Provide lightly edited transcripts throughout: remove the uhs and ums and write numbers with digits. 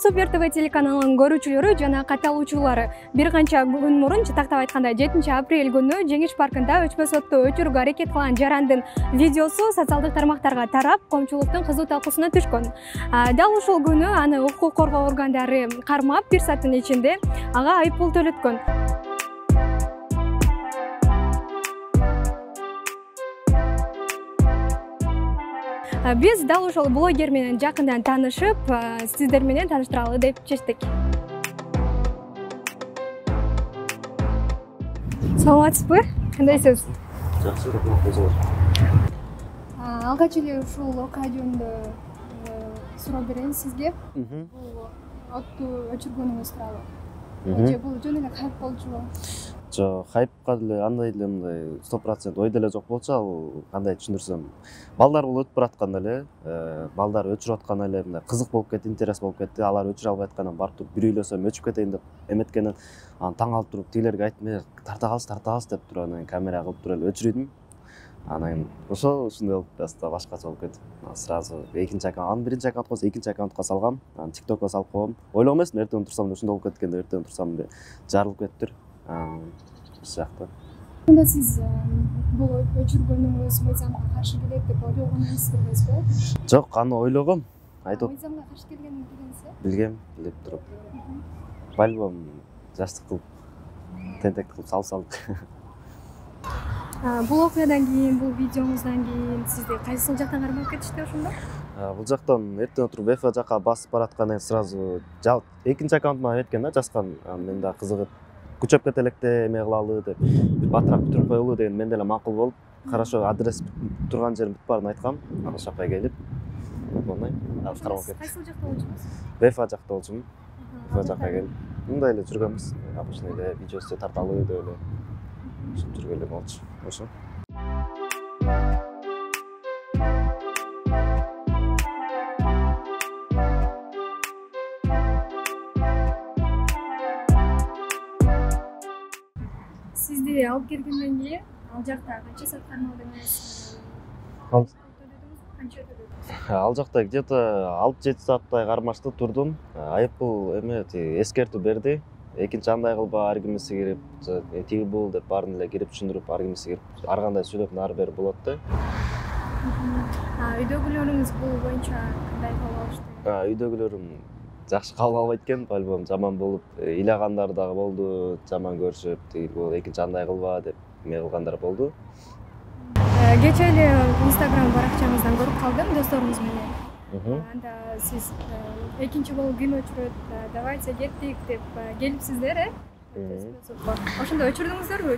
Супер ТВ телеканалынын көрүүчүлөрү жана катталуучулары бир канча күн мурун тактап айтканда 7 апрель күнү Жеңиш паркында өчпөс отту өчүрүүгө аракет кылган жарандын видеосу социалдык тармактарга тарап, коомчулуктун кызуу талкуусуна түшкөн. Дал ушул күнү аны укук коргоо органдары кармап, 1 сааттын ичинде ага айыппул төлөткөн. Биз дал ошол блогер менен жакындан таанышып, сиздер менен тааныштыралы деп чечтик. Саламатсызбы? Кандайсыз? Жакшы, рахмат. Алгач эле ушул окуя жөнүндө суроо берейин сизге. Бул отту өчүргөнүңүз тууралуу. Же бул жөн эле хайп болчубу? Жок, хайпка деле андай эле мындай 100% ой деле жок болчу, ал кандай түшүндүрсөм. Балдар бул өтүп бараткан эле, балдар өчүрүп аткан эле, мындай кызык болуп кетти, интерес болуп кетти. Алар өчүрө албай аткандан барып туруп бир үйлөсөм өчүп кетейин деп эметкенин, аны таң калып туруп тигилерге айттым, тарта калсыз деп туруп анан камера кылып туруп эле өчүрдүм. Анан ошондой болуп просто башкача болуп кетти. Сразу экинчи аккаунт, анын биринчи аккаунтка экинчи аккаунтка салгам, анан TikTokко салып койгом. Ойлогон эмесмин, эртең турсам ушундай болуп кеткен деп, эртең турсам жарылып кетиптир. Сыяктуу. Анда сиз бул өчүргөнүңүз мыйзамга каршы келет деп ойлогон эмессизби? Жок, аны ойлогом. Айтып. Мыйзамга каршы келгенин билесизби? Билгем, билип туруп. По-любому жаштык кылып, тентек кылып салдык. Бул окуядан кийин, бул видеоңуздан кийин сизди кайсыл жактан кармап кетишти ошондо? Бул жактан эртең туруп ВФ жакка басып бараткандан сразу экинчи аккаунтума эметкен да, жазган. Мен да кызыгып күчөп кете электе эме кылалы деп, батыраак бүтүрүп коелу деген мен деле макул болуп, хорошо адрес турган жерин бүт баарын айткам. Ошол жака келип, мондай кармап кетти. Кайсыл жакта болчуңуз? ВФ жакта болчумун. ВФ жака келип, мындай эле жүргөнбүз. Обычный эле видеосу тарталы деп эле. Ушинтип жүргөн эле болчу. Ошо. Сизди алып келгенден кийин ал жакта канча саат кармалдыңыз? Канча төлөдүңүз? Ал жакта где-то 6-7 сааттай кармашты турдум. Айыппул эме эскертүү берди. Экинчи андай кылба, ар кимиси кирип, тиги бул деп баарын эле кирип түшүндүрүп, ар кимиси кирип, ар кандай сүйлөп нары бери болот да. Үйдөгүлөрүңүз бул боюнча кандай кабыл алышты? Үйдөгүлөрүм жакшы кабыл албайт экен, по-любому жаман болуп, ыйлагандар дагы болду, жаман көрүшүп, тиги бул экинчи андай кылба деп эме кылгандар болду. Кече эле Instagram баракчаңыздан көрүп калдым досторуңуз менен. Анда сиз экинчи болуп күн өчүрөт, давайте кеттик деп келипсиздер, Ошондо өчүрдүңүздөрбү?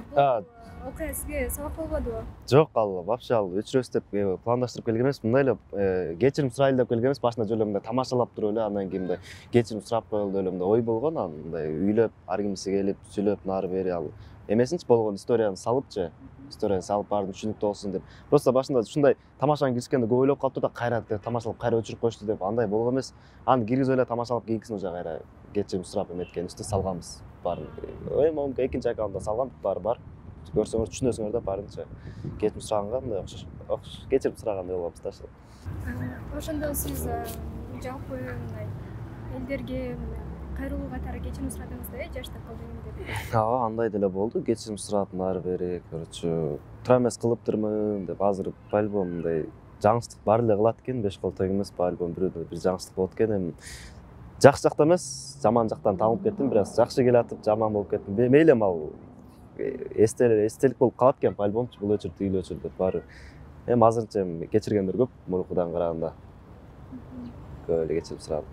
Окуя сизге сабак болбодубу? Жок, ал вообще ал өчүрөбүз деп пландаштырып келген эмес. Мындай эле кечирим сурайлы деп келген эмес. Башында жөн эле мындай тамашалап туруп эле, андан кийин мындай кечирим сурап коелу деп эле мындай ой болгон. Анан мындай үйлөп, ар кимиси келип, сүйлөп, нары бери ал эмесинчи болгон историяны салыпчы. Историяны салып баарын түшүнүктүү болсун деп. Просто башында ушундай тамашаны киргизгенде көп ойлоп калыптыр да, кайра тамашалап, кайра өчүрүп коюшту деп андай болгон эмес. Аны киргизип эле тамашалап кийинкисин уже кайра кечирим сурап эметкенибизди салганбыз баарын. Момкун экинчи аккаунтта салгам, баары бар. Көрсөңөр түшүнөсүңөр да баарынча. Кечирим сураганга мындай окшош. Кечирим сурагандай болобуз да ошол. Ошондо сиз жалпы мындай элдерге кайрылуу катары кечирим сурадыңыз да, жаштык кылдым деп. Андай деле болду. Кечирим сурап нары бери, короче, тура эмес кылыптырмын деп. Азыр по-любому мындай жаңычтык бар эле кылат экен, 5 кол тең эмес, по-любому бирөөдө бир жаңычтык болот экен. Эми жакшы жакта эмес, жаман жактан таанып кеттим, бир аз жакшы келатып, жаман болуп кеттим. Мейли ал эстелик болуп калат экен, по-любому бул өчүр, тигил өчүр деп баары. Эми азырынча кечиргендер көп, мурункудан караганда. Көп эле кечирип сурадык.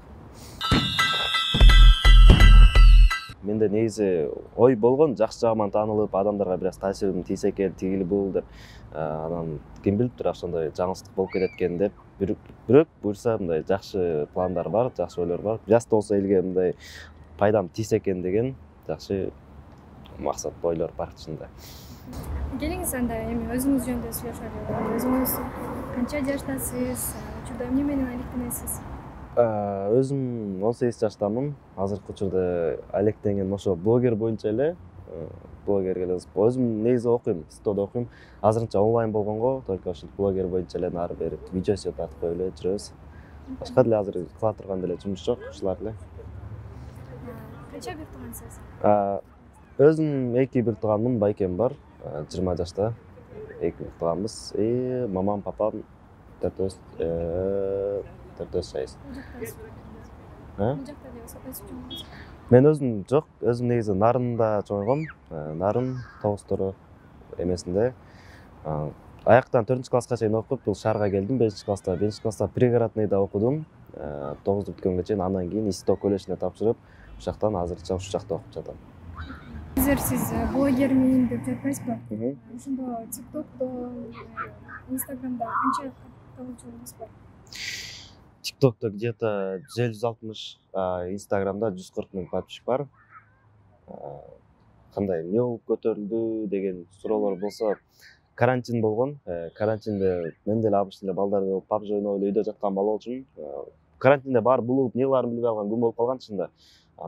Менде негизи ой болгон, жакшы жагыман таанылып, адамдарга бир аз таасирим тийсе экен, тигил бул деп. Анан ким билиптир, ошондой жаңылыштык болуп кетет экен деп. Бирок буюрса мындай жакшы пландар бар, жакшы ойлор бар. Бир аз да болсо элге мындай пайдам тийсе экен деген жакшы максат, ойлор бар ичинде. Келиңиз анда эми өзүңүз жөнүндө сүйлөшөлү. Өзүңүз канча жаштасыз? Учурда эмне менен алектенесиз? Өзүм 18 жаштамын. Азыркы учурда алектенген ошо блогер боюнча эле. Блогерге эле өзүм негизи окуйм, СТОдо окуйм. Азырынча онлайн болгонго, только ошо блогер боюнча эле нары бери видео тартып коюп эле жүрөбүз. Башка деле азыр кыла турган деле жумуш жок, ушулар эле. Канча бир туугансыз? Өзүм 2 бир тууганмын, байкем бар, 20 жашта. 2 бир тууганбыз. Мамам, папам төртөөбүз жашайбыз. Бул жакта деле өсүп чоңойсуз. Мен өзүм жок, өзүм негизи Нарында чоңойгом. Нарын Тогуз-Тороо эмесинде. Аяктан 4-класска чейин окуп, бул шаарга келдим. 5-класста пригородныйда окудум. 9 бүткөнгө чейин, андан кийин Исток колледжине тапшырып, ушактан азырынча ушул жакта окуп жатам. Азыр сиз блогермин деп жатпайсызбы? Ошондо TikTokто, Instagramда канча катталуучуңуз бар? TikTok'ta где-то 160, Instagram'da 140 000 подписчик бар. Кандай эмне болуп көтөрүлдү деген суроолор болсо, карантин болгон. Карантинде мен деле обычно балдар болуп PUBG ойноп эле үйдө жаткан бала болчумун. Карантинде баары булуп, эмне кылаарын билбей калган күн болуп калган чынында.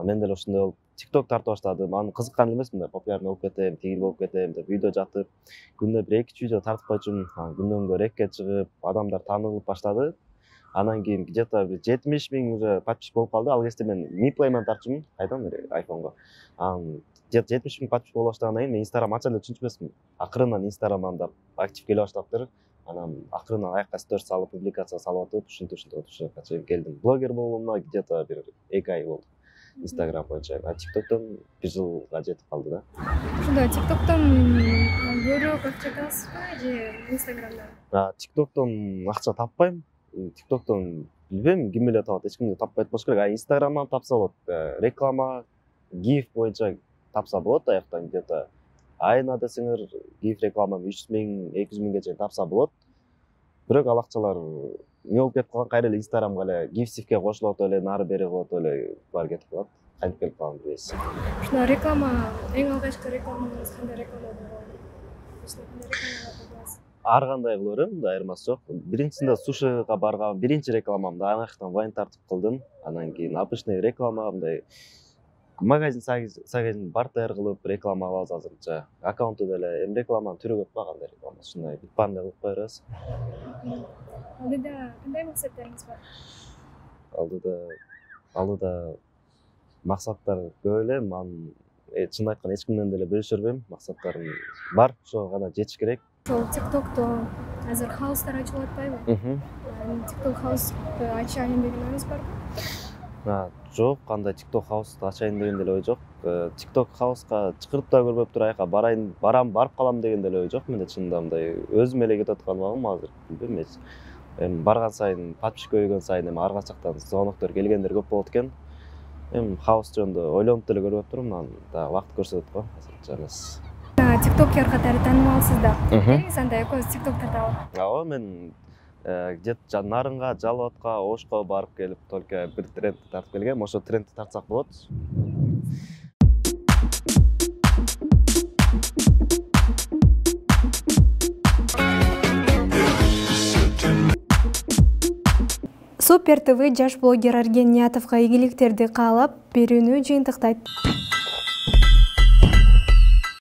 Мен деле ошондой болуп TikTok тартып баштадым. Аны кызыккан эмесмин да, популярный болуп кетем, тигил болуп кетем деп үйдө жатып, күнүнө 1-2 видео тартып койчумун. Күндөн рекке чыгып, адамдар таанылып баштады. Анан кийин где-то 70 000 уже подписчик болуп калды. Ал кезде мен Mi Play'мен тартчумун, кайдан iPhone'го. Где-то 70 000 подписчик болуп баштагандан кийин мен Instagram ача эле түшүнчүмөсмүн. Акырынан Instagram'дан актив келе баштаптыр. Анан акырынан аякка стор салып, публикация салып атып, ушунча чейин келдим. Блогер болгонума где-то бир 2 ай болду. Instagram боюнча. TikTok'тон 1 жылга жетип калды да. Ошондо TikTok'тон көбүрөөк акча табасызбы же Instagram'дан? TikTok'тон акча таппайм. TikTok'тон билбейм, ким эле табат, эч ким таппайт болуш керек. Instagram'дан тапса болот. Реклама, GIF боюнча тапса болот, аяктан где-то айына десеңер GIF реклама 300 000, 200 000ге чейин тапса болот. Бирок ал акчалар эмне болуп кетип калган, кайра эле Instagram'га эле GIF-сифке кошулуп эле, нары бери кылып эле бар кетип калат. Кантип келип калганын билбейсиз. Ошондо реклама, эң алгачкы рекламаңыз кандай реклама болгон? Ар кандай кыла берем, мындай айырмасы жок. Биринчисинде сушига барган биринчи рекламамды анактан вайн тартып кылдым. Андан кийин обычный реклама, мындай магазин сайын бартер кылып реклама кылабыз азырынча. Аккаунту деле эми рекламанын түрү көп кандай реклама. Ушундай битбанды кылып кое беребиз. Алдыда кандай максаттарыңыз бар? Алдыда максаттар көп эле. Мен чын айтканда эч кимден деле бөлүшө бербейм. Максаттарым бар, ошого гана жетиш керек. Ошол TikTok'то азыр хаустар ачылып атпайбы? TikTok хаусту ачайын деген оюңуз барбы? Жок, кандай TikTok хаусту ачайын деген деле ой жок. TikTok хауска чакырып да көрбөп туруп, аяка барып калам деген деле ой жок. Менде чынында мындай өзүм эле кетип аткан убагым азыр билбейм эч. Эми барган сайын, подписчик көбөйгөн сайын эми ар качактан звоноктор келгендер көп болот экен. Эми хаус жөнүндө ойлонуп деле көрбөп турум, анан да убакыт көрсөтөт го, азырынча эмес. TikToker катары таанымалсыз да. Эмес андай экөөбүз TikTok тартабы? Ооба, мен где-то Нарынга, Жалал-Абадка, Ошко барып келип, только бир трендти тартып келгем. Ошо трендти тартсак болот. Супер ТВ жаш блогер Арген Ниятовго ийгиликтерди каалап берүүнү жыйынтыктайт.